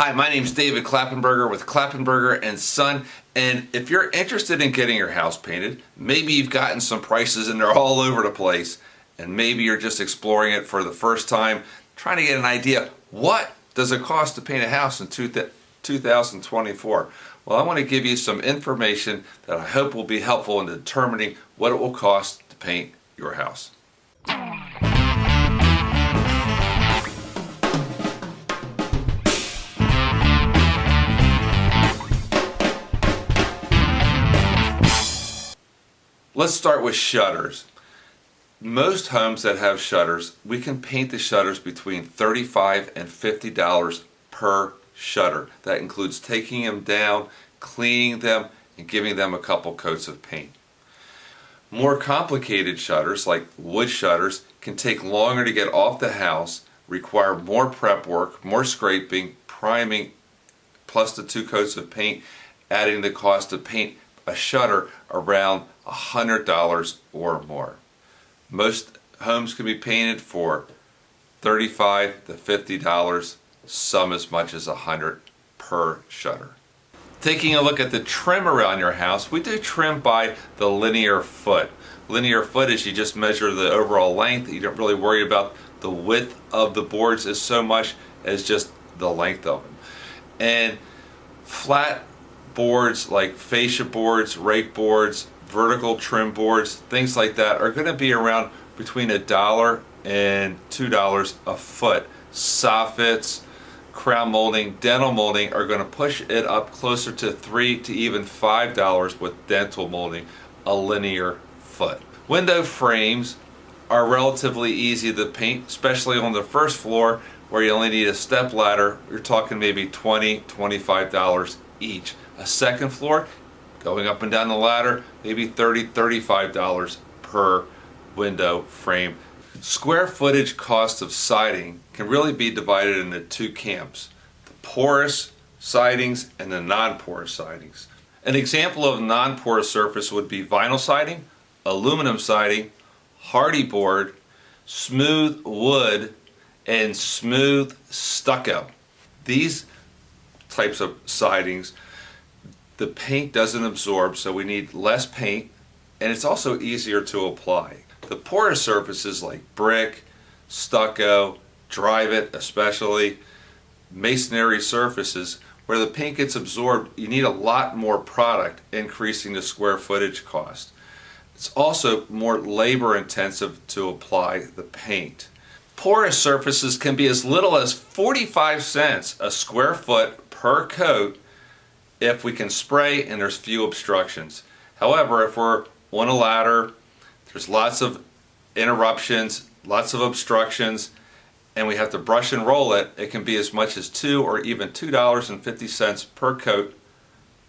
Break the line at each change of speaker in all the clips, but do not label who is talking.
Hi, my name's David Klappenberger with Klappenberger and Son, and if you're interested in getting your house painted, maybe you've gotten some prices and they're all over the place, and maybe you're just exploring it for the first time, trying to get an idea, what does it cost to paint a house in 2024? Well, I want to give you some information that I hope will be helpful in determining what it will cost to paint your house. Let's start with shutters. Most homes that have shutters, we can paint the shutters between $35 and $50 per shutter. That includes taking them down, cleaning them, and giving them a couple coats of paint. More complicated shutters, like wood shutters, can take longer to get off the house, require more prep work, more scraping, priming, plus the 2 coats of paint, adding the cost to paint a shutter around $100 or more. Most homes can be painted for $35 to $50, some as much as $100 per shutter. Taking a look at the trim around your house, we do trim by the linear foot. Linear foot is you just measure the overall length. You don't really worry about the width of the boards as so much as just the length of them. And flat boards like fascia boards, rake boards, vertical trim boards, things like that are going to be around between $1 and $2 a foot. Soffits, crown molding, dental molding are going to push it up closer to $3 to even $5 with dental molding, a linear foot. Window frames are relatively easy to paint, especially on the first floor where you only need a step ladder. You're talking maybe $20, $25 each. A second floor, going up and down the ladder, maybe $30, $35 per window frame. Square footage cost of siding can really be divided into 2 camps: the porous sidings and the non-porous sidings. An example of non-porous surface would be vinyl siding, aluminum siding, hardy board, smooth wood, and smooth stucco. These types of sidings, the paint doesn't absorb, so we need less paint, and it's also easier to apply. The porous surfaces like brick, stucco, drivit especially, masonry surfaces, where the paint gets absorbed, you need a lot more product, increasing the square footage cost. It's also more labor intensive to apply the paint. Porous surfaces can be as little as 45 cents a square foot per coat if we can spray and there's few obstructions. However, if we're on a ladder, there's lots of interruptions, lots of obstructions, and we have to brush and roll it, it can be as much as $2 or even $2.50 per coat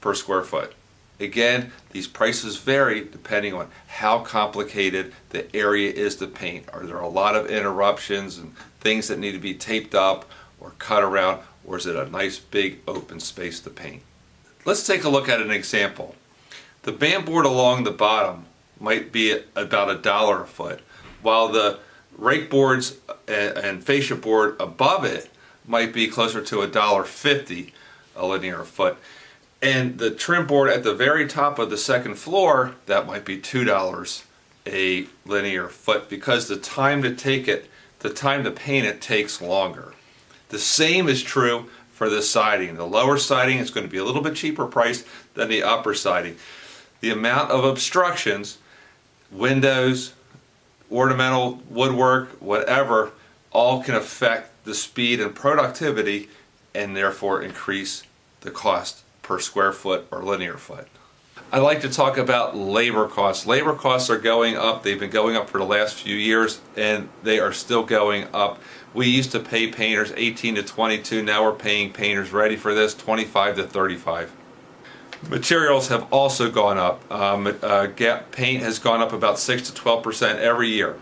per square foot. Again, these prices vary depending on how complicated the area is to paint. Are there a lot of interruptions and things that need to be taped up or cut around, or is it a nice big open space to paint? Let's take a look at an example. The band board along the bottom might be about $1 a foot, while the rake boards and fascia board above it might be closer to $1.50 a linear foot. And the trim board at the very top of the second floor, that might be $2 a linear foot, because the time to paint it takes longer. The same is true for the siding. The lower siding is going to be a little bit cheaper price than the upper siding. The amount of obstructions, windows, ornamental woodwork, whatever, all can affect the speed and productivity and therefore increase the cost per square foot or linear foot. I'd like to talk about labor costs. Labor costs are going up. They've been going up for the last few years, and they are still going up. We used to pay painters $18 to $22. Now we're paying painters, ready for this, $25 to $35. Materials have also gone up. Paint has gone up about 6 to 12% every year.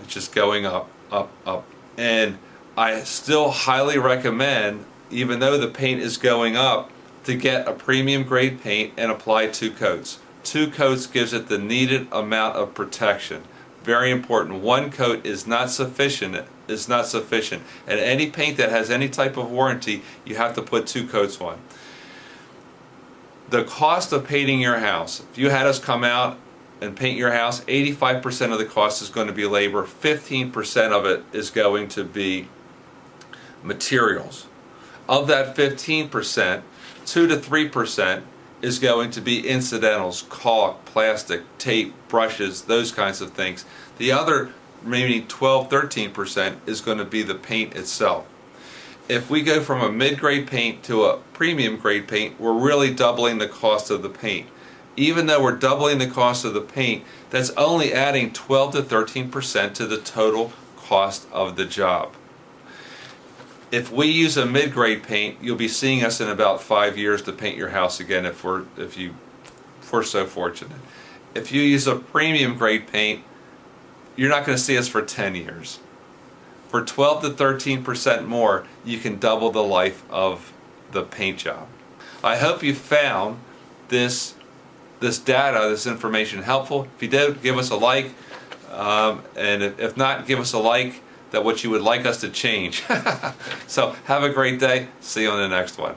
It's just going up, up, up. And I still highly recommend, even though the paint is going up, to get a premium grade paint and apply 2 coats. 2 coats gives it the needed amount of protection. Very important. 1 coat is not sufficient is not sufficient. And any paint that has any type of warranty, you have to put 2 coats on. The cost of painting your house, if you had us come out and paint your house, 85% of the cost is going to be labor, 15% of it is going to be materials. Of that 15%, 2 to 3% is going to be incidentals, caulk, plastic, tape, brushes, those kinds of things. The other maybe 12-13% is going to be the paint itself. If we go from a mid-grade paint to a premium grade paint, we're really doubling the cost of the paint. Even though we're doubling the cost of the paint, that's only adding 12 to 13% to the total cost of the job. If we use a mid-grade paint, you'll be seeing us in about 5 years to paint your house again if we're so fortunate. If you use a premium grade paint, you're not going to see us for 10 years. For 12 to 13% more, you can double the life of the paint job. I hope you found this data, this information helpful. If you did, give us a like, and if not, give us a like that what you would like us to change. So have a great day. See you on the next one.